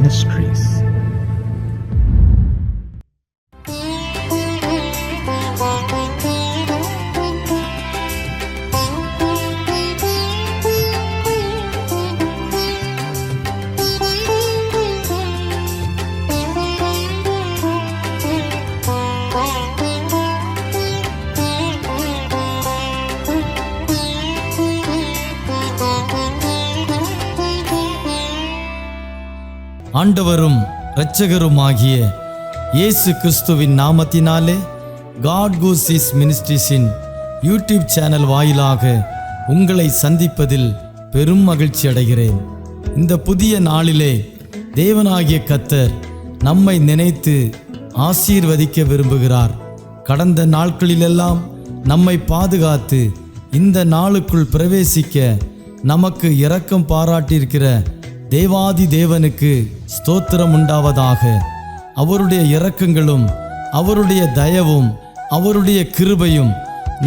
Ministries. ஆண்டவரும் இரட்சகருமாகிய இயேசு கிறிஸ்துவின் நாமத்தினாலே காட் கூஸ் மினிஸ்ட்ரீஸின் யூடியூப் சேனல் வாயிலாக உங்களை சந்திப்பதில் பெரும் மகிழ்ச்சி அடைகிறேன். இந்த புதிய நாளிலே தேவனாகிய கர்த்தர் நம்மை நினைத்து ஆசீர்வதிக்க விரும்புகிறார். கடந்த நாட்களிலெல்லாம் நம்மை பாதுகாத்து இந்த நாளுக்குள் பிரவேசிக்க நமக்கு இரக்கம் பாராட்டியிருக்கிற தேவாதி தேவனுக்கு ஸ்தோத்திரம் உண்டாவதாக. அவருடைய இரக்கங்களும் அவருடைய தயவும் அவருடைய கிருபையும்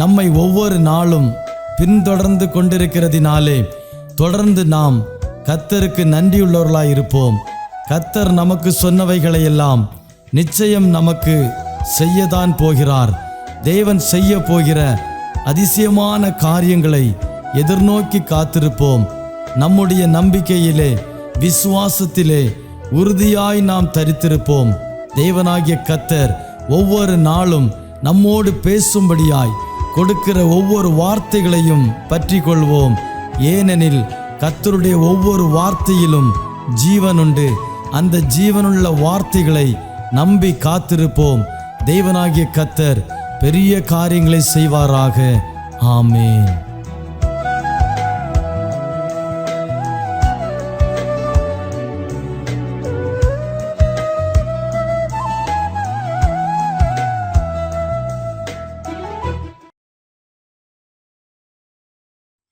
நம்மை ஒவ்வொரு நாளும் பின்தொடர்ந்து கொண்டிருக்கிறதினாலே தொடர்ந்து நாம் கர்த்தருக்கு நன்றியுள்ளவர்களாய் இருப்போம். கர்த்தர் நமக்கு சொன்னவைகளையெல்லாம் நிச்சயம் நமக்கு செய்யத்தான் போகிறார். தேவன் செய்ய போகிற அதிசயமான காரியங்களை எதிர்நோக்கி காத்திருப்போம். நம்முடைய நம்பிக்கையிலே விசுவாசத்திலே உறுதியாய் நாம் தரித்திருப்போம். தேவனாகிய கர்த்தர் ஒவ்வொரு நாளும் நம்மோடு பேசும்படியாய் கொடுக்கிற ஒவ்வொரு வார்த்தைகளையும் பற்றி கொள்வோம். ஏனெனில் கர்த்தருடைய ஒவ்வொரு வார்த்தையிலும் ஜீவன் உண்டு. அந்த ஜீவனுள்ள வார்த்தைகளை நம்பி காத்திருப்போம். தேவனாகிய கர்த்தர் பெரிய காரியங்களை செய்வாராக. ஆமென்.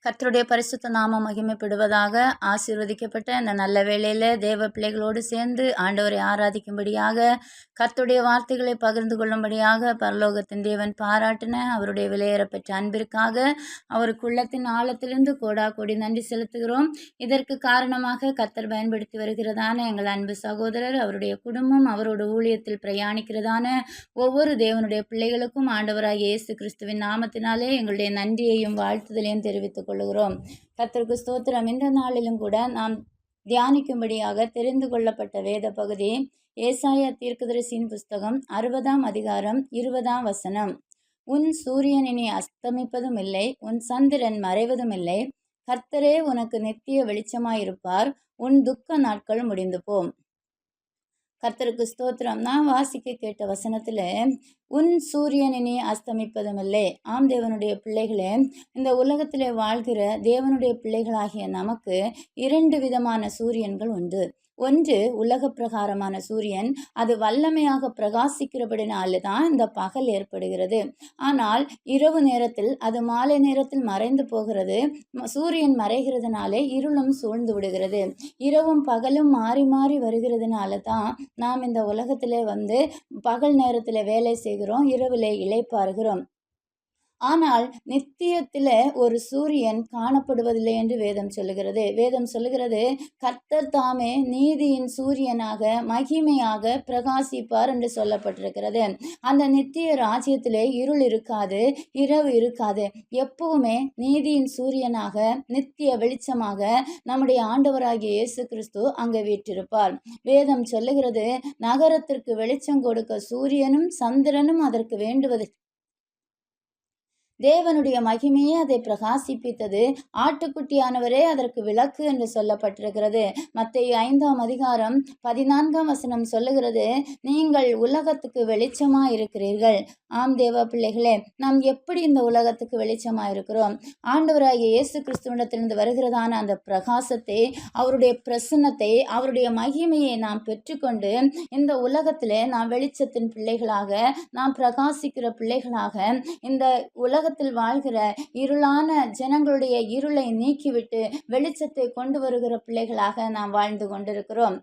கர்த்தருடைய பரிசுத்த நாமம் மகிமைப்படுவதாக. ஆசீர்வதிக்கப்பட்ட இந்த நல்ல வேளையில் தேவ பிள்ளைகளோடு சேர்ந்து ஆண்டவரை ஆராதிக்கும்படியாக, கர்த்தருடைய வார்த்தைகளை பகிர்ந்து கொள்ளும்படியாக பரலோகத்தின் தேவன் பாராட்டின அவருடைய விலையேறப்பெற்ற அன்பிற்காக அவருக்கு உள்ளத்தின் ஆழத்திலிருந்து கோடா கோடி நன்றி செலுத்துகிறோம். இதற்கு காரணமாக கர்த்தர் பயன்படுத்தி வருகிறதான எங்கள் அன்பு சகோதரர், அவருடைய குடும்பம், அவரோட ஊழியத்தில் பிரயாணிக்கிறதான ஒவ்வொரு தேவனுடைய பிள்ளைகளுக்கும் ஆண்டவராகிய இயேசு கிறிஸ்துவின் நாமத்தினாலே எங்களுடைய நன்றியையும் வாழ்த்துதலையும் தெரிவித்துக் கொள்கிறோம். கர்த்தருக்கு ஸ்தோத்திரம். இந்த நாளிலும் கூட நாம் தியானிக்கும்படியாக தெரிந்து கொள்ளப்பட்ட வேத பகுதி ஏசாயா தீர்க்கதரிசியின் புஸ்தகம் 60ஆம் அதிகாரம் 20ஆம் வசனம். உன் சூரியன் இனி அஸ்தமிப்பதும் இல்லை, உன் சந்திரன் மறைவதும் இல்லை. கர்த்தரே உனக்கு நித்திய வெளிச்சமாயிருப்பார், உன் துக்க நாட்கள் முடிந்து போம். கர்த்தருக்கு ஸ்தோத்திரம். நான் வாசிக்க கேட்ட வசனத்தில் உன் சூரியன் இனி அஸ்தமிப்பதும் இல்லை. ஆம் தேவனுடைய பிள்ளைகளே, இந்த உலகத்திலே வாழ்கிற தேவனுடைய பிள்ளைகளாகிய நமக்கு 2 விதமான சூரியன்கள் உண்டு. ஒன்று உலக பிரகாரமான சூரியன், அது வல்லமையாக பிரகாசிக்கிறபடினால தான் இந்த பகல் ஏற்படுகிறது. ஆனால் இரவு நேரத்தில் அது மாலை நேரத்தில் மறைந்து போகிறது. சூரியன் மறைகிறதுனாலே இருளும் சூழ்ந்து விடுகிறது. இரவும் பகலும் மாறி மாறி வருகிறதுனால தான் நாம் இந்த உலகத்திலே பகல் நேரத்தில் வேலை செய்கிறோம், இரவிலே இளைப்பாறுகிறோம். ஆனால் நித்தியத்தில் ஒரு சூரியன் காணப்படுவதில்லை என்று வேதம் சொல்லுகிறது. வேதம் சொல்லுகிறது, கர்த்தர் தாமே நீதியின் சூரியனாக மகிமையாக பிரகாசிப்பார் என்று சொல்லப்பட்டிருக்கிறது. அந்த நித்திய ராஜ்யத்திலே இருள் இருக்காது, இரவு இருக்காது. எப்பவுமே நீதியின் சூரியனாக நித்திய வெளிச்சமாக நம்முடைய ஆண்டவராகிய இயேசு கிறிஸ்து அங்கே வீற்றிருப்பார். வேதம் சொல்லுகிறது, நகரத்திற்கு வெளிச்சம் கொடுக்க சூரியனும் சந்திரனும் அதற்கு வேண்டுவது தேவனுடைய மகிமையே அதை பிரகாசிப்பித்தது, ஆட்டுக்குட்டியானவரே அதற்கு விளக்கு என்று சொல்லப்பட்டிருக்கிறது. மத்தேயு 5ஆம் அதிகாரம் 14ஆம் வசனம் சொல்லுகிறது, நீங்கள் உலகத்துக்கு வெளிச்சமாக இருக்கிறீர்கள். ஆம் தேவ பிள்ளைகளே, நாம் எப்படி இந்த உலகத்துக்கு வெளிச்சமாக இருக்கிறோம்? ஆண்டவராகிய இயேசு கிறிஸ்துவிடத்திலிருந்து வருகிறதான அந்த பிரகாசத்தை, அவருடைய பிரசன்னத்தை, அவருடைய மகிமையை நாம் பெற்றுக்கொண்டு இந்த உலகத்திலே நாம் வெளிச்சத்தின் பிள்ளைகளாக, நாம் பிரகாசிக்கிற பிள்ளைகளாக, இந்த உலகத்தில் வாழ்கிற இருளான ஜனங்களுடைய இருளை நீக்கிவிட்டு வெளிச்சத்தை கொண்டு வருகிற பிள்ளைகளாக நாம் வாழ்ந்து கொண்டிருக்கிறோம்.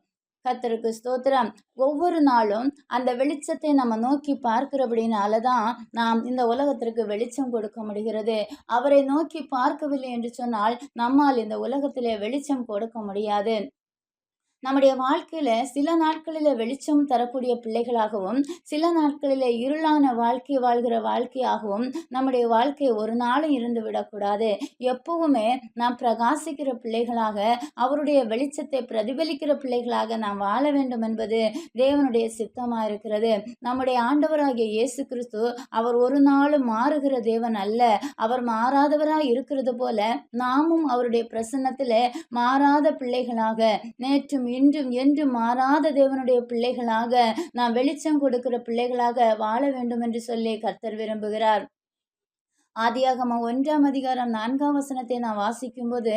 கர்த்தருக்கு ஸ்தோத்திரம். ஒவ்வொரு நாளும் அந்த வெளிச்சத்தை நம்ம நோக்கி பார்க்கிறபடினால தான் நாம் இந்த உலகத்திற்கு வெளிச்சம் கொடுக்க முடிகிறது. அவரை நோக்கி பார்க்கவில்லை என்று சொன்னால் நம்மால் இந்த உலகத்திலே வெளிச்சம் கொடுக்க முடியாது. நம்முடைய வாழ்க்கையில சில நாட்களில வெளிச்சம் தரக்கூடிய பிள்ளைகளாகவும், சில நாட்களில இருளான வாழ்க்கை வாழ்கிற வாழ்க்கையாகவும் நம்முடைய வாழ்க்கை ஒரு நாளும் இருந்து விடக்கூடாது. எப்பவுமே நாம் பிரகாசிக்கிற பிள்ளைகளாக, அவருடைய வெளிச்சத்தை பிரதிபலிக்கிற பிள்ளைகளாக நாம் வாழ வேண்டும் என்பது தேவனுடைய சித்தமா இருக்கிறது. நம்முடைய ஆண்டவராகிய இயேசு கிறிஸ்து அவர் ஒரு நாளும் மாறுகிற தேவன் அல்ல. அவர் மாறாதவராய் இருக்கிறது போல நாமும் அவருடைய பிரசன்னத்திலே மாறாத பிள்ளைகளாக, நேற்றும் இன்றும் என்றும் மாறாத தேவனுடைய பிள்ளைகளாக, நாம் வெளிச்சம் கொடுக்கிற பிள்ளைகளாக வாழ வேண்டும் என்று சொல்லி கர்த்தர் விரும்புகிறார். ஆதியாகமம் 1 நாம் வாசிக்கும்போது,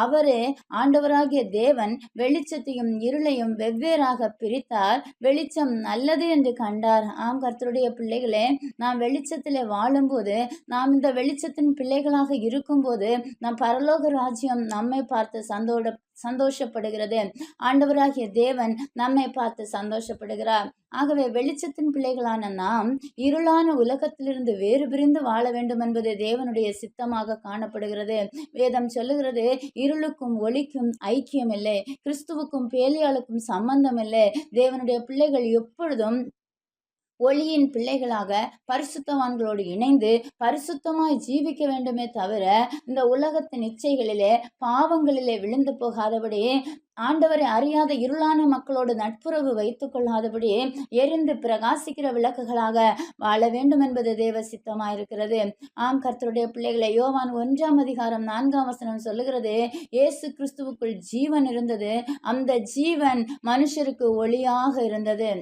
அவரே ஆண்டவராகிய தேவன் வெளிச்சத்தையும் இருளையும் வெவ்வேறாக பிரித்தார். வெளிச்சம் நல்லது என்று கண்டார். ஆம் கர்த்தருடைய பிள்ளைகளே, நாம் வெளிச்சத்திலே வாழும்போது, நாம் இந்த வெளிச்சத்தின் பிள்ளைகளாக இருக்கும்போது, நம் பரலோக ராஜ்யம் நம்மை பார்த்து சந்தோஷப்படுகிறது. ஆண்டவராகிய தேவன் நம்மை பார்த்து சந்தோஷப்படுகிறார். ஆகவே வெளிச்சத்தின் பிள்ளைகளான நாம் இருளான உலகத்திலிருந்து வேறு பிரிந்து வாழ வேண்டும் என்பது தேவனுடைய சித்தமாக காணப்படுகிறது. வேதம் சொல்லுகிறது, இருளுக்கும் ஒளிக்கும் ஐக்கியம் இல்லை, கிறிஸ்துவுக்கும் பேலியாளுக்கும் சம்பந்தம் இல்லை. தேவனுடைய பிள்ளைகள் எப்பொழுதும் ஒளியின் பிள்ளைகளாக பரிசுத்தவான்களோடு இணைந்து பரிசுத்தமாய் ஜீவிக்க வேண்டுமே தவிர, இந்த உலகத்தின் இச்சைகளிலே பாவங்களிலே விழுந்து போகாதபடி, ஆண்டவரை அறியாத இருளான மக்களோடு நட்புறவு வைத்துக் கொள்ளாதபடி எரிந்து பிரகாசிக்கிற விளக்குகளாக வாழ வேண்டும் என்பது தேவ சித்தமாயிருக்கிறது. ஆம் கர்த்தருடைய பிள்ளைகளை, யோவான் 1 சொல்லுகிறது, இயேசு கிறிஸ்துவுக்குள் ஜீவன் இருந்தது, அந்த ஜீவன் மனுஷருக்கு ஒளியாக இருந்தது.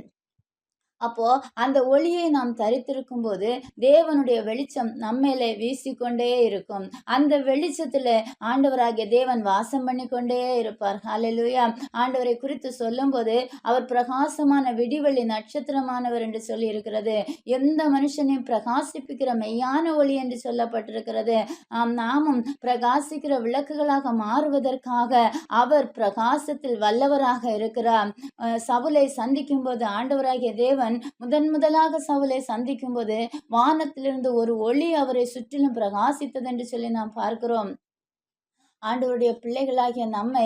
அப்போ அந்த ஒளியை நாம் தரித்திருக்கும் போது தேவனுடைய வெளிச்சம் நம்மேலே வீசிக்கொண்டே இருக்கும். அந்த வெளிச்சத்துல ஆண்டவராகிய தேவன் வாசம் பண்ணி கொண்டே இருப்பார். ஹல்லேலூயா. ஆண்டவரை குறித்து சொல்லும்போது அவர் பிரகாசமான விடிவெள்ளி நட்சத்திரமானவர் என்று சொல்லி இருக்கிறது. எந்த மனுஷனையும் பிரகாசிப்பிக்கிற மெய்யான ஒளி என்று சொல்லப்பட்டிருக்கிறது. நாமும் பிரகாசிக்கிற விளக்குகளாக மாறுவதற்காக அவர் பிரகாசத்தில் வல்லவராக இருக்கிறார். சவுலை சந்திக்கும் போது ஆண்டவராகிய தேவன் முதலாக சவுலை சந்திக்கும் போது வானத்திலிருந்து ஒரு ஒளி அவரை சுற்றிலும் பிரகாசித்தது என்று சொல்லி நாம் பார்க்கிறோம். ஆண்டவருடைய பிள்ளைகளாகிய நம்மை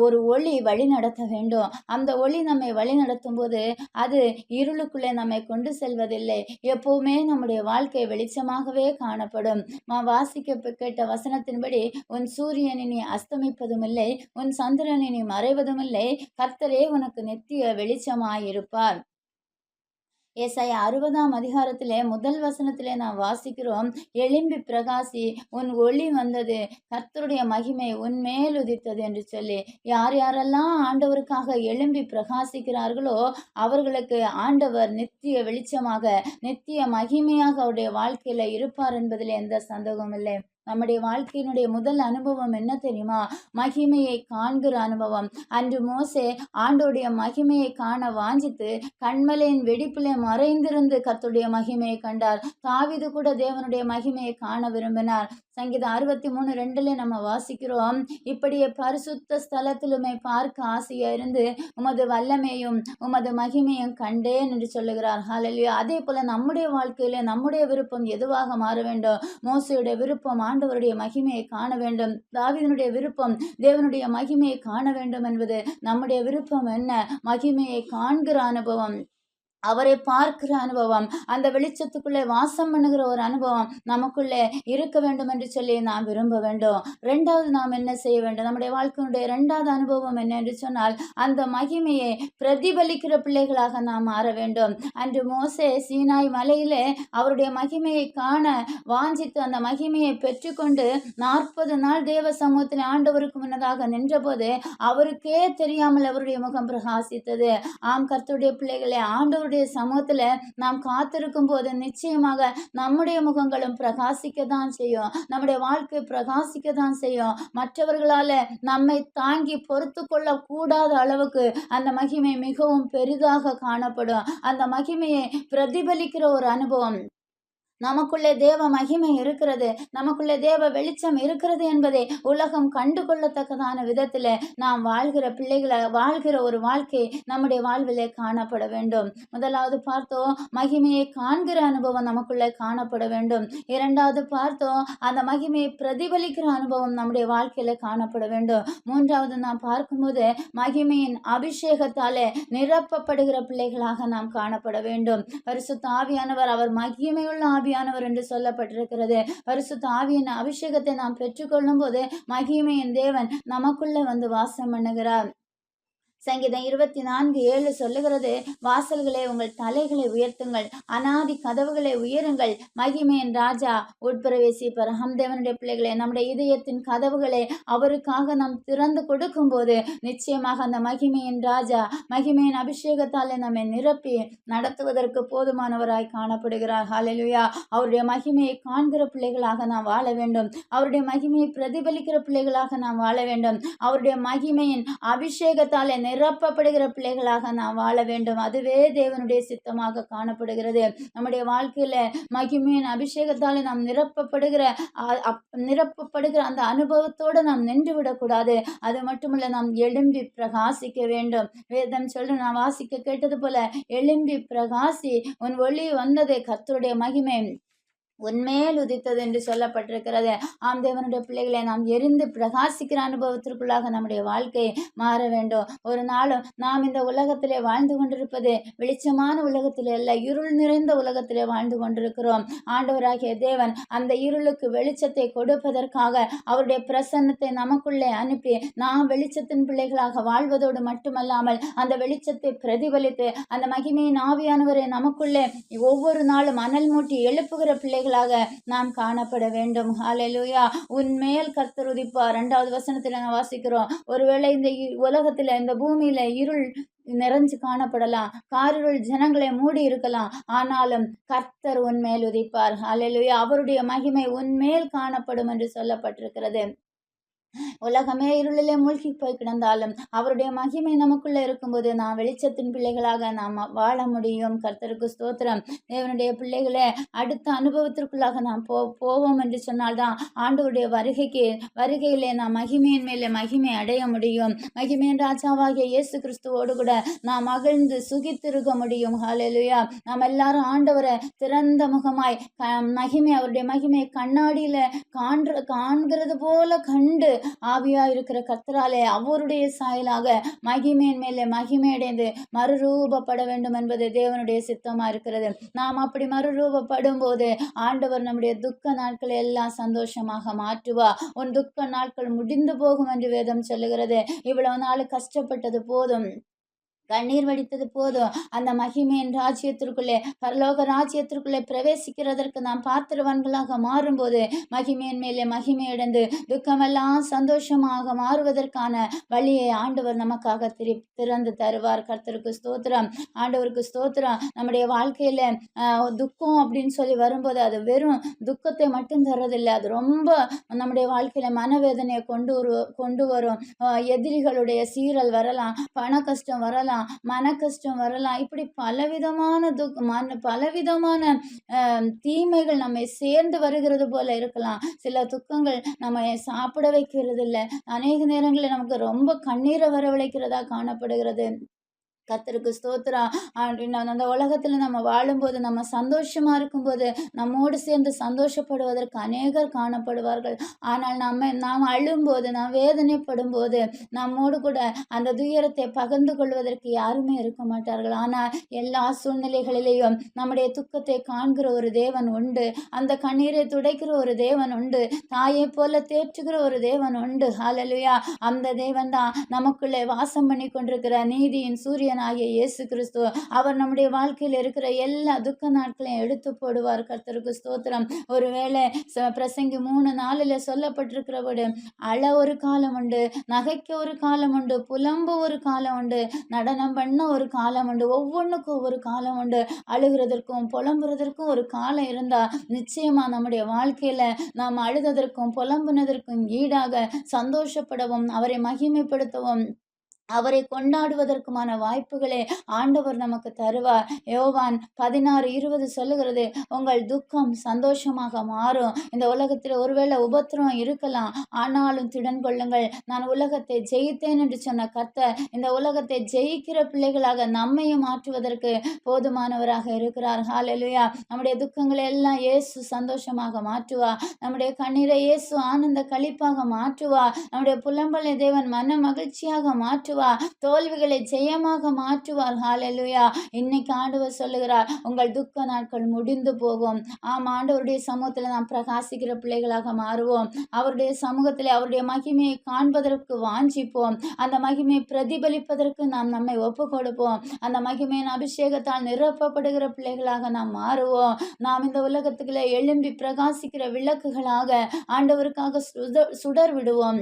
ஒரு ஒளி வழி நடத்த வேண்டும். அந்த ஒளி நம்மை வழி நடத்தும் போது அது இருளுக்குள்ளே நம்மை கொண்டு செல்வதில்லை. எப்பவுமே நம்முடைய வாழ்க்கை வெளிச்சமாகவே காணப்படும். வாசிக்க கேட்ட வசனத்தின்படி, உன் சூரியன் இனி அஸ்தமிப்பதும் இல்லை, உன் சந்திரன் இனி மறைவதும் இல்லை, கர்த்தரே உனக்கு நித்திய வெளிச்சமாயிருப்பார். ஏசாயா 60 முதல் வசனத்திலே நாம் வாசிக்கிறோம், எழும்பி பிரகாசி, உன் ஒளி வந்தது, கர்த்தருடைய மகிமை உன்மேல் உதித்தது என்று சொல்லி. யார் யாரெல்லாம் ஆண்டவருக்காக எழும்பி பிரகாசிக்கிறார்களோ அவர்களுக்கு ஆண்டவர் நித்திய வெளிச்சமாக, நித்திய மகிமையாக அவருடைய வாழ்க்கையில இருப்பார் என்பதில் எந்த சந்தேகமும் இல்லை. நம்முடைய வாழ்க்கையினுடைய முதல் அனுபவம் என்ன தெரியுமா? மகிமையை காண்கிற அனுபவம். அன்று மோசே ஆண்டோடைய மகிமையை காண வாஞ்சித்து கண்மலையின் வெடிப்பிலே மறைந்திருந்து கர்த்தருடைய மகிமையை கண்டார். தாவீது கூட தேவனுடைய மகிமையை காண விரும்பினார். சங்கீதம் 63:2 நம்ம வாசிக்கிறோம், இப்படியே பரிசுத்த ஸ்தலத்திலுமே பார்க்க ஆசையா இருந்து உமது வல்லமையும் உமது மகிமையும் கண்டேன் என்று சொல்லுகிறார். ஹல்லேலூயா. அதே போல நம்முடைய வாழ்க்கையில நம்முடைய விருப்பம் எதுவாக மாற வேண்டும்? மோசேயுடைய விருப்பம் ஆண்டவருடைய மகிமையை காண வேண்டும். தாவீதினுடைய விருப்பம் தேவனுடைய மகிமையை காண வேண்டும் என்பது. நம்முடைய விருப்பம் என்ன? மகிமையை காண்கிற அனுபவம், அவரை பார்க்கிற அனுபவம், அந்த வெளிச்சத்துக்குள்ளே வாசம் பண்ணுகிற ஒரு அனுபவம் நமக்குள்ளே இருக்க வேண்டும் என்று சொல்லி நாம் விரும்ப வேண்டும். ரெண்டாவது நாம் என்ன செய்ய வேண்டும்? நம்முடைய வாழ்க்கையினுடைய ரெண்டாவது அனுபவம் என்ன என்று சொன்னால், அந்த மகிமையை பிரதிபலிக்கிற பிள்ளைகளாக நாம் மாற வேண்டும். அன்று மோசே சீனாய் மலையிலே அவருடைய மகிமையை காண வாஞ்சித்து அந்த மகிமையை பெற்றுக்கொண்டு 40 நாள் தேவ சமூகத்தில் ஆண்டவருக்கு முன்னதாக நின்றபோது அவருக்கே தெரியாமல் அவருடைய முகம் பிரகாசித்தது. ஆம் கர்த்தருடைய பிள்ளைகளே, ஆண்டவருடைய சமூகத்துல நாம் காத்திருக்கும் போது நிச்சயமாக நம்முடைய முகங்களும் பிரகாசிக்க தான் செய்யும். நம்முடைய வாழ்க்கை பிரகாசிக்க தான் செய்யும். மற்றவர்களால நம்மை தாங்கி பொறுத்து கொள்ள கூடாத அளவுக்கு அந்த மகிமை மிகவும் பெரிதாக காணப்படும். அந்த மகிமையை பிரதிபலிக்கிற ஒரு அனுபவம் நமக்குள்ளே தேவ மகிமை இருக்கிறது, நமக்குள்ளே தேவ வெளிச்சம் இருக்கிறது என்பதை உலகம் கண்டு கொள்ளத்தக்கதான விதத்தில் நாம் வாழ்கிற ஒரு வாழ்க்கை நம்முடைய வாழ்விலே காணப்பட வேண்டும். முதலாவது பார்த்தோம், மகிமையை காண்கிற அனுபவம் நமக்குள்ளே காணப்பட வேண்டும். இரண்டாவது பார்த்தோம், அந்த மகிமையை பிரதிபலிக்கிற அனுபவம் நம்முடைய வாழ்க்கையில காணப்பட வேண்டும். மூன்றாவது நாம் பார்க்கும்போது மகிமையின் அபிஷேகத்தாலே நிரப்பப்படுகிற பிள்ளைகளாக நாம் காணப்பட வேண்டும். பரிசுத்த ஆவியானவர் அவர் மகிமையுள்ள ஆவியானவர் என்று சொல்லப்பட்டிருக்கிறது. பரிசுத்த ஆவியின் அபிஷேகத்தை நாம் பெற்றுக்கொள்ளும் போது மகிமையின் தேவன் நமக்குள்ள வந்து வாசம் பண்ணுகிறார். சங்கீதம் 24:7 சொல்லுகிறது, வாசல்களே உங்கள் தலைகளை உயர்த்துங்கள், அநாதி கதவுகளை உயருங்கள், மகிமையின் ராஜா உட்பிரவேசிப்பார். தேவனுடைய பிள்ளைகளே, நம்முடைய இதயத்தின் கதவுகளை அவருக்காக நாம் திறந்து கொடுக்கும் போது நிச்சயமாக அந்த மகிமையின் ராஜா மகிமையின் அபிஷேகத்தாலே நம்மை நிரப்பி நடத்துவதற்கு போதுமானவராய் காணப்படுகிறார். ஹல்லேலூயா. அவருடைய மகிமையை காண்கிற பிள்ளைகளாக நாம் வாழ வேண்டும். அவருடைய மகிமையை பிரதிபலிக்கிற பிள்ளைகளாக நாம் வாழ வேண்டும். அவருடைய மகிமையின் அபிஷேகத்தாலே நிரப்பப்படுகிற பிள்ளைகளாக நாம் வாழ வேண்டும். அதுவே தேவனுடைய சித்தமாக காணப்படுகிறது. நம்முடைய வாழ்க்கையில மகிமையின் அபிஷேகத்தாலே நாம் நிரப்பப்படுகிற அந்த அனுபவத்தோடு நாம் நின்று விடக்கூடாது. அது மட்டுமல்ல, நாம் எழும்பி பிரகாசிக்க வேண்டும். வேதம் சொல்ற, நான் வாசிக்க கேட்டது போல, எழும்பி பிரகாசி, உன் ஒளி வந்தது, கர்த்தருடைய மகிமை உன்மேல் உதித்தது என்று சொல்லப்பட்டிருக்கிறது. தேவனுடைய பிள்ளைகளை நாம் எரிந்து பிரகாசிக்கிற அனுபவத்திற்குள்ளாக நம்முடைய வாழ்க்கை மாற வேண்டும். ஒரு நாளும் நாம் இந்த உலகத்திலே வாழ்ந்து கொண்டிருப்பது வெளிச்சமான உலகத்திலே அல்ல, இருள் நிறைந்த உலகத்திலே வாழ்ந்து கொண்டிருக்கிறோம். ஆண்டவராகிய தேவன் அந்த இருளுக்கு வெளிச்சத்தை கொடுப்பதற்காக அவருடைய பிரசன்னத்தை நமக்குள்ளே அனுப்பி நாம் வெளிச்சத்தின் பிள்ளைகளாக வாழ்வதோடு மட்டுமல்லாமல் அந்த வெளிச்சத்தை பிரதிபலித்து அந்த மகிமையின் ஆவியானவரை நமக்குள்ளே ஒவ்வொரு நாளும் அனல் மூட்டி எழுப்புகிற பிள்ளைகளாக நாம் காணப்பட வேண்டும். ஹல்லேலூயா. உன்மேல் கர்த்தர் உதிப்பார். 2வது வசனத்தில் நான் வாசிக்கிறோம், ஒருவேளை இந்த உலகத்துல, இந்த பூமியில இருள் நிறைஞ்சு காணப்படலாம், காரிருள் ஜனங்களை மூடி இருக்கலாம், ஆனாலும் கர்த்தர் உன்மேல் உதிப்பார். ஹல்லேலூயா. அவருடைய மகிமை உன்மேல் காணப்படும் என்று சொல்லப்பட்டிருக்கிறது. உலகமே இருளிலே மூழ்கி போய் கிடந்தாலும் அவருடைய மகிமை நமக்குள்ள இருக்கும்போது நாம் வெளிச்சத்தின் பிள்ளைகளாக நாம் வாழ முடியும். கர்த்தருக்கு ஸ்தோத்திரம். தேவனுடைய பிள்ளைகளே, அடுத்த அனுபவத்திற்குள்ளாக நாம் போவோம் என்று சொன்னால்தான் ஆண்டவருடைய வருகையிலே நாம் மகிமையின் மேலே மகிமை அடைய முடியும். மகிமையின் ராஜாவாகிய இயேசு கிறிஸ்துவோடு கூட நாம் மகிழ்ந்து சுகித்திருக்க முடியும். ஹல்லேலூயா. நாம் எல்லாரும் ஆண்டவரை திறந்த முகமாய் அவருடைய மகிமையை கண்ணாடியில காண்கிறது போல கண்டு ஆவியா இருக்கிற கர்த்தராலே அவருடைய சாயலாக மகிமையின் மேலே மகிமையடைந்து மறுரூபப்பட வேண்டும் என்பது தேவனுடைய சித்தமா இருக்கிறது. நாம் அப்படி மறுரூபப்படும் போது ஆண்டவர் நம்முடைய துக்க நாட்களை எல்லாம் சந்தோஷமாக மாற்றுவா. உன் துக்க நாட்கள் முடிந்து போகும் என்று வேதம் சொல்லுகிறது. இவ்வளவு நாள் கஷ்டப்பட்டது போதும், கண்ணீர் வடித்தது போதும், அந்த மகிமையின் ராஜ்யத்திற்குள்ளே, பரலோக ராஜ்யத்திற்குள்ளே பிரவேசிக்கிறதற்கு நாம் பாத்திரவான்களாக மாறும்போது மகிமையின் மேலே மகிமையடைந்து துக்கமெல்லாம் சந்தோஷமாக மாறுவதற்கான வழியை ஆண்டவர் நமக்காக திறந்து தருவார். கர்த்தருக்கு ஸ்தோத்திரம். ஆண்டவருக்கு ஸ்தோத்திரம். நம்முடைய வாழ்க்கையில துக்கம் அப்படின்னு சொல்லி வரும்போது அது வெறும் துக்கத்தை மட்டும் தர்றதில்லை, அது ரொம்ப நம்முடைய வாழ்க்கையில மனவேதனையை கொண்டு வரும். எதிரிகளுடைய சீரல் வரலாம், பண கஷ்டம் வரலாம், மன கஷ்டம் வரலாம், இப்படி பலவிதமான தீமைகள் நம்மை சேர்ந்து வருகிறது போல இருக்கலாம். சில துக்கங்கள் நம்ம சாப்பிட வைக்கிறது இல்லை, அநேக நேரங்களில் நமக்கு ரொம்ப கண்ணீரை வரவழைக்கிறதா காணப்படுகிறது. கர்த்தருக்கு ஸ்தோத்திரம். அந்த உலகத்தில் நம்ம வாழும்போது, நம்ம சந்தோஷமா இருக்கும்போது நம்மோடு சேர்ந்து சந்தோஷப்படுவதற்கு அநேகர் காணப்படுவார்கள். ஆனால் நாம் அழும்போது, நாம் வேதனைப்படும் போது நம்மோடு கூட அந்த துயரத்தை பகிர்ந்து கொள்வதற்கு யாருமே இருக்க மாட்டார்கள். ஆனால் எல்லா சூழ்நிலைகளிலேயும் நம்முடைய துக்கத்தை காண்கிற ஒரு தேவன் உண்டு, அந்த கண்ணீரை துடைக்கிற ஒரு தேவன் உண்டு, தாயை போல தேற்றுகிற ஒரு தேவன் உண்டு. ஹல்லேலூயா. அந்த தேவன் தான் நமக்குள்ளே வாசம் பண்ணி கொண்டிருக்கிற நீதியின் சூரியன் ஆகிய இயேசு கிறிஸ்து. அவர் நம்முடைய வாழ்க்கையில் இருக்கிற எல்லா துக்க நாட்களையும் எடுத்து போடுவார். கர்த்தருக்கு ஸ்தோத்திரம். ஒருவேளை பிரசங்கி 3:4 சொல்லப்பட்டிருக்கிறபடி, அழ ஒரு காலம் உண்டு, நகைக்க ஒரு காலம் உண்டு, புலம்ப ஒரு காலம் உண்டு, நடனம் பண்ண ஒரு காலம் உண்டு, ஒவ்வொன்றுக்கும் ஒவ்வொரு காலம் உண்டு. அழுகிறதற்கும் புலம்புறதற்கும் ஒரு காலம் இருந்தா நிச்சயமா நம்முடைய வாழ்க்கையில நாம் அழுததற்கும் புலம்புனதற்கும் ஈடாக சந்தோஷப்படவும் அவரை மகிமைப்படுத்தவும் அவரை கொண்டாடுவதற்குமான வாய்ப்புகளை ஆண்டவர் நமக்கு தருவார். யோவான் 16:20 சொல்லுகிறது, உங்கள் துக்கம் சந்தோஷமாக மாறும். இந்த உலகத்தில் ஒருவேளை உபத்திரம் இருக்கலாம், ஆனாலும் திடன் கொள்ளுங்கள், நான் உலகத்தை ஜெயித்தேன் என்று சொன்ன கர்த்தர் இந்த உலகத்தை ஜெயிக்கிற பிள்ளைகளாக நம்மையும் மாற்றுவதற்கு போதுமானவராக இருக்கிறார். ஹல்லேலூயா. நம்முடைய துக்கங்களை எல்லாம் இயேசு சந்தோஷமாக மாற்றுவார். நம்முடைய கண்ணீரை இயேசு ஆனந்த களிப்பாக மாற்றுவார். நம்முடைய புலம்பலை தேவன் மன மகிழ்ச்சியாக மாற்றுவார். தோல்விகளை ஜெயமாக மாற்றுவார். ஹல்லேலூயா. இன்னைக்கு ஆண்டவர் சொல்லுகிறார், உங்கள் துக்க நாட்கள் முடிந்து போகும். ஆம், ஆண்டவருடைய சமூகத்தில் நாம் பிரகாசிக்கிற பிள்ளைகளாக மாறுவோம். அவருடைய சமூகத்தில் அவருடைய மகிமையை காண்பதற்கு வாஞ்சிப்போம். அந்த மகிமையை பிரதிபலிப்பதற்கு நாம் நம்மை ஒப்பு கொடுப்போம். அந்த மகிமையின் அபிஷேகத்தால் நிரப்பப்படுகிற பிள்ளைகளாக நாம் மாறுவோம். நாம் இந்த உலகத்துக்குள்ள எழும்பி பிரகாசிக்கிற விளக்குகளாக ஆண்டவருக்காக சுடர் விடுவோம்.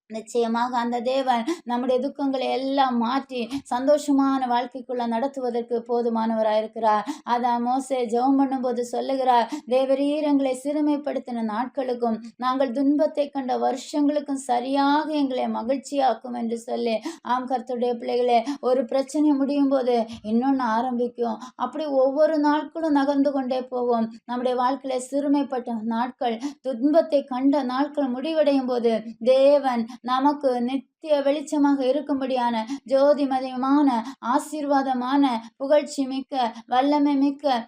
நிச்சயமாக அந்த தேவன் நம்முடைய துக்கங்களை எல்லாம் மாற்றி சந்தோஷமான வாழ்க்கைக்குள்ள நடத்துவதற்கு போதுமானவராயிருக்கிறார். அதான் மோசே ஜெபம் பண்ணும்போது சொல்லுகிறார், தேவரீர் எங்களை சிறுமைப்படுத்தின நாட்களுக்கும் நாங்கள் துன்பத்தை கண்ட வருஷங்களுக்கும் சரியாக எங்களை மகிழ்ச்சியாக்கும் என்று சொல்லி. ஆம் கர்த்தருடைய பிள்ளைகளே, ஒரு பிரச்சனை முடியும் போது இன்னொன்று ஆரம்பிக்கும். அப்படி ஒவ்வொரு நாட்களும் நகர்ந்து கொண்டே போவோம். நம்முடைய வாழ்க்கையில சிறுமைப்பட்ட நாட்கள், துன்பத்தை கண்ட நாட்கள் முடிவடையும் போது தேவன் நமக்கு நித்திய வெளிச்சமாக இருக்கும்படியான ஜோதிமயமான ஆசீர்வாதமான புகழ்ச்சி மிக்க வல்லமை மிக்க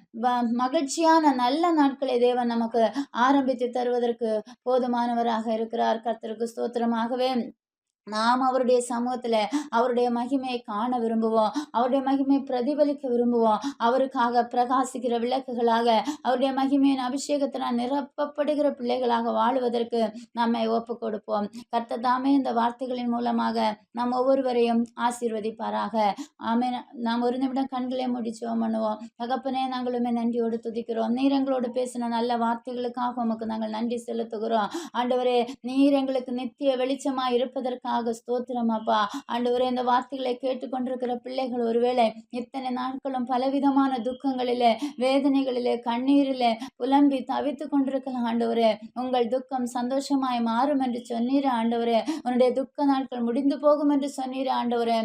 மகிழ்ச்சியான நல்ல நாட்களை தேவன் நமக்கு ஆரம்பித்து தருவதற்கு போதுமானவராக இருக்கிறார். கர்த்தருக்கு ஸ்தோத்திரமாகவே நாம் அவருடைய சமூகத்தில் அவருடைய மகிமையை காண விரும்புவோம். அவருடைய மகிமையை பிரதிபலிக்க விரும்புவோம். அவருக்காக பிரகாசிக்கிற விளக்குகளாக அவருடைய மகிமையின் அபிஷேகத்தினால் நிரப்பப்படுகிற பிள்ளைகளாக வாழுவதற்கு நம்மை ஒப்பு கொடுப்போம். கர்த்தர் தாமே இந்த வார்த்தைகளின் மூலமாக நம் ஒவ்வொருவரையும் ஆசீர்வதிப்பாராக. ஆமென். நாம் ஒரு நிமிடம் கண்களை மூடி ஜெபம் பண்ணுவோம். தகப்பனே, நாங்களுமே நன்றியோடு துதிக்கிறோம். நீர் எங்களோடு பேசின நல்ல வார்த்தைகளுக்காக உமக்கு நாங்கள் நன்றி செலுத்துகிறோம். ஆண்டவரே, நீர் எங்களுக்கு நித்திய வெளிச்சமாக இருப்பதற்காக ஸ்தோத்திரம் அப்பா. ஆண்டவரே, இந்த வார்த்தைகளை கேட்டுக்கொண்டிருக்கிற பிள்ளைகள் ஒருவேளை இத்தனை நாட்களும் பலவிதமான துக்கங்களிலே, வேதனைகளிலே, கண்ணீரிலே புலம்பி தவித்து கொண்டிருக்கலாம். ஆண்டவரே, உங்கள் துக்கம் சந்தோஷமாய் மாறும் என்று சொன்னீர ஆண்டவரே. உன்னுடைய துக்க நாட்கள் முடிந்து போகும் என்று சொன்னீர ஆண்டவரே.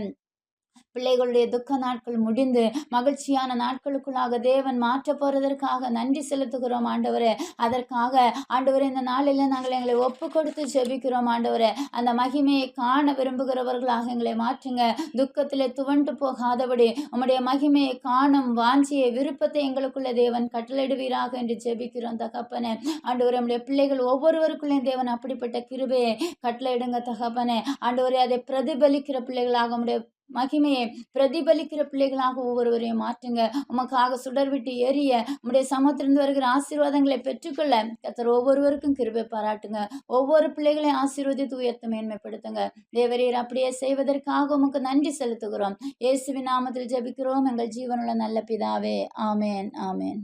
பிள்ளைகளுடைய துக்க நாட்கள் முடிந்து மகிழ்ச்சியான நாட்களுக்குள்ளாக தேவன் மாற்ற போறதற்காக நன்றி செலுத்துகிறோம் ஆண்டவரே. அதற்காக ஆண்டவரே, இந்த நாளில் நாங்கள் எங்களை ஒப்பு கொடுத்து ஜெபிக்கிறோம் ஆண்டவரே. அந்த மகிமையை காண விரும்புகிறவர்களாக எங்களை மாற்றுங்க. துக்கத்திலே துவண்டு போகாதபடி உம்முடைய மகிமையை காணும் வாஞ்சியை, விருப்பத்தை எங்களுக்குள்ள தேவன் கட்டளையிடுவீராக என்று ஜெபிக்கிறோம் தகப்பனே. ஆண்டவரே, நம்முடைய பிள்ளைகள் ஒவ்வொருவருக்குள்ளேயும் தேவன் அப்படிப்பட்ட கிருபையை கட்டளையிடுங்க தகப்பனே. ஆண்டவரே, அதை பிரதிபலிக்கிற பிள்ளைகளாக உம்முடைய மகிமையை பிரதிபலிக்கிற பிள்ளைகளாக ஒவ்வொருவரையும் மாற்றுங்க. உமக்காக சுடர் விட்டு எரிய உம்முடைய சமூகத்திலிருந்து வருகிற ஆசீர்வாதங்களை பெற்றுக்கொள்ள கர்த்தர் ஒவ்வொருவருக்கும் கிருபை பாராட்டுங்க. ஒவ்வொரு பிள்ளைகளையும் ஆசீர்வதித்து உயர்த்த மேன்மைப்படுத்துங்க. தேவரீர் அப்படியே செய்வதற்காக உமக்கு நன்றி செலுத்துகிறோம். இயேசுவின் நாமத்தில் ஜெபிக்கிறோம் எங்கள் ஜீவனுள்ள நல்ல பிதாவே. ஆமேன், ஆமேன்.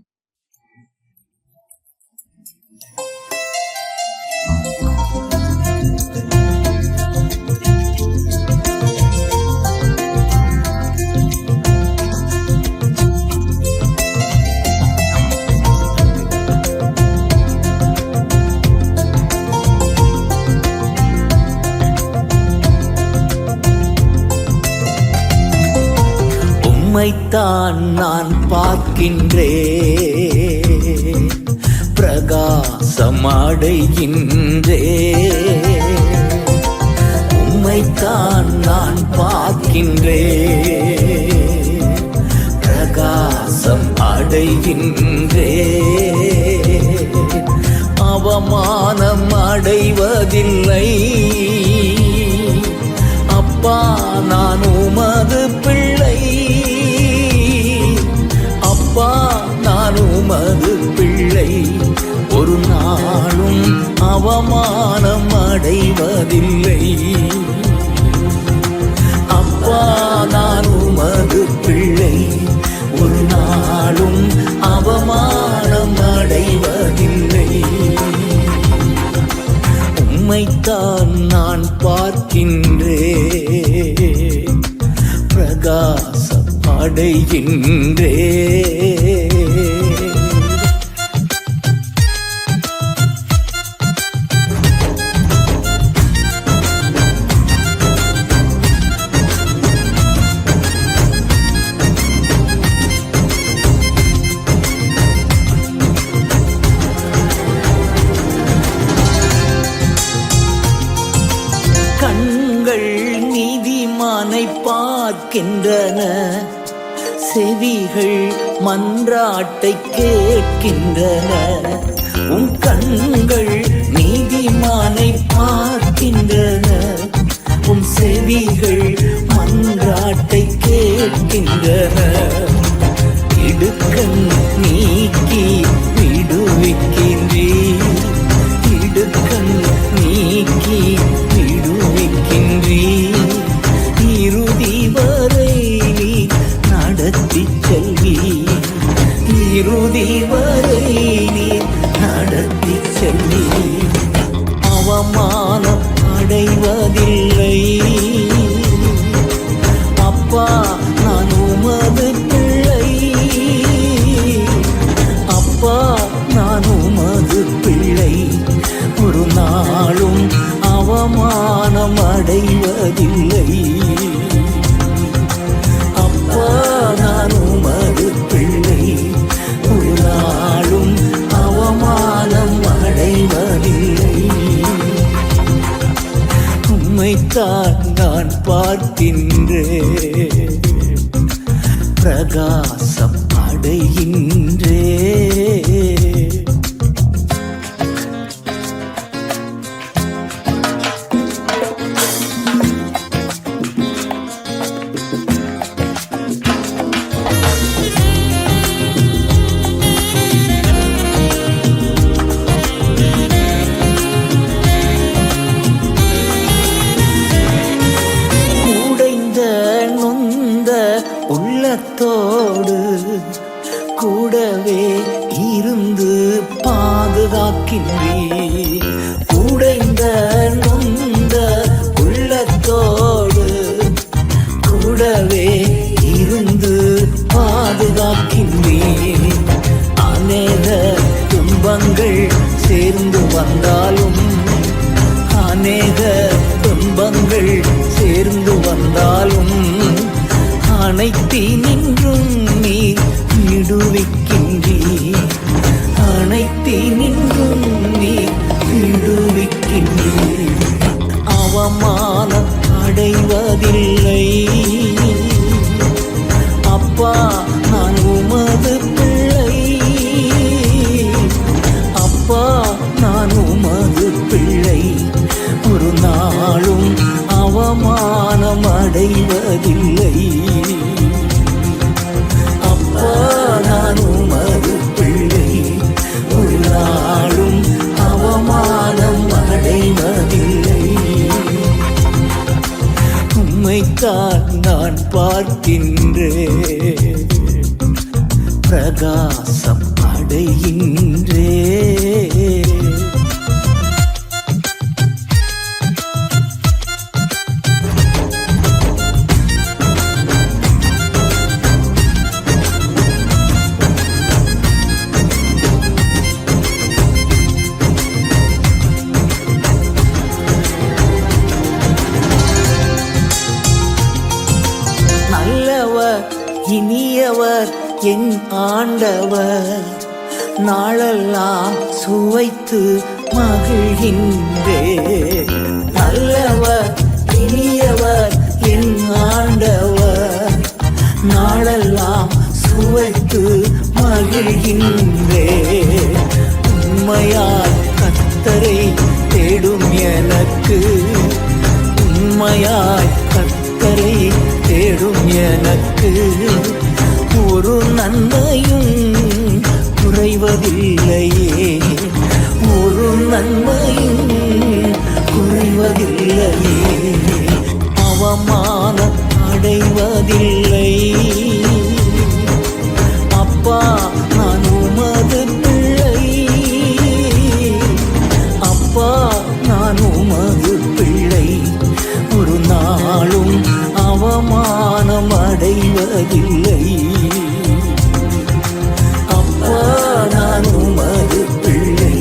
உம்மைத்தான் நான் பார்க்கின்றேன், பிரகாசம் அடைகின்றேன். உம்மைத்தான் நான் பார்க்கின்றேன், பிரகாசம் அடைகின்றேன். அவமானம் அடைவதில்லை அப்பா, நான் உமது பிள்ளை. அப்பா, நான் உமது பிள்ளை. ஒரு நாளும் அவமானம் அடைவதில்லை. அப்பா, நான் உமது பிள்ளை. ஒரு நாளும் அவமானம் அடைவதில்லை. உம்மைத்தான் நான் பார்க்கின்றேன், பிரகாசம் அடைகின்றேன். பார்க்கின்றன, செவிகள் மன்றாட்டை கேட்கின்றன. உன் கண்கள் நீதிமானை பார்க்கின்றன, உன் செவிகள் மன்றாட்டை கேட்கின்றன. இடுக்கண் நீக்கி விடுவிக்கின்றீர், இடுக்கண் நீக்கி விடுவிக்கின்றீர். இறுதி வரை நீ நடத்தி செல்வீர், இறுதி வரை நீ நடத்தி செல்வீர். அவமானம் அடைவதில்லை அப்பா, நான் உமது பிள்ளை. அப்பா, நான் உமது பிள்ளை. ஒரு நாளும் அவமானம் அடைவதில்லை. அப்பா, நான் உமது பிள்ளை. ஒரு நாளும் அவமானம் அடைவதில்லை. உம்மைத்தான் நான் பார்க்கின்றேன், பிரகாசம் அடைகின்றேன். உள்ளத்தோடு கூடவே இருந்து பாதுகாக்கின்றீர். உடைந்த நொந்த உள்ளத்தோடு கூடவே இருந்து பாதுகாக்கின்றீர். அநேக துன்பங்கள் சேர்ந்து வந்தாலும், அநேக துன்பங்கள் சேர்ந்து வந்தாலும் அனைத்தி நின்றும் நீ விடுவிக்கின்றீர், அனைத்தி நின்றும் நீ விடுவிக்கின்றீர். அவமானம் அடைவதில்லை அப்பா, நான் உமது பிள்ளை. அப்பா, நான் உமது பிள்ளை. ஒரு நாளும் அவமானம் அடைவதில்லை. அப்பா, நான் உமது பிள்ளை. ஒரு நாளும் அவமானம் அடைவதில்லை. உம்மைத்தான் நான் பார்க்கின்றேன், பிரகாசம் அடைகின்றேன். இனியவர் என் ஆண்டவர், நாளெல்லாம் சுவைத்து மகிழ்கின்றேன். நல்லவர் இனியவர் என் ஆண்டவர், நாளெல்லாம் சுவைத்து மகிழ்கின்றேன். உண்மையாய் கர்த்தரை தேடும் எனக்கு, உண்மையாய் கர்த்தரை தேடும் எனக்கு ஒரு நன்மையும் குறைவதில்லையே, ஒரு நன்மையும் குறைவதில்லையே. அவமானம் அடைவதில்லை அப்பா, நான் உமது பிள்ளை. அப்பா, நான் உமது பிள்ளை. ஒரு நாளும் அவமானம் அடைவதில்லை. அப்பா, நான் உமது பிள்ளை.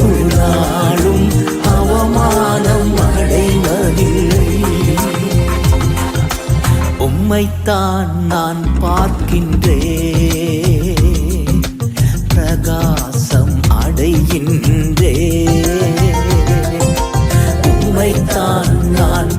ஒரு நாளும் அவமானம் அடைவதில்லை. உம்மைத்தான் நான் பார்க்கின்றேன், பிரகாசம் அடைகின்றேன். உம்மைத்தான் நான்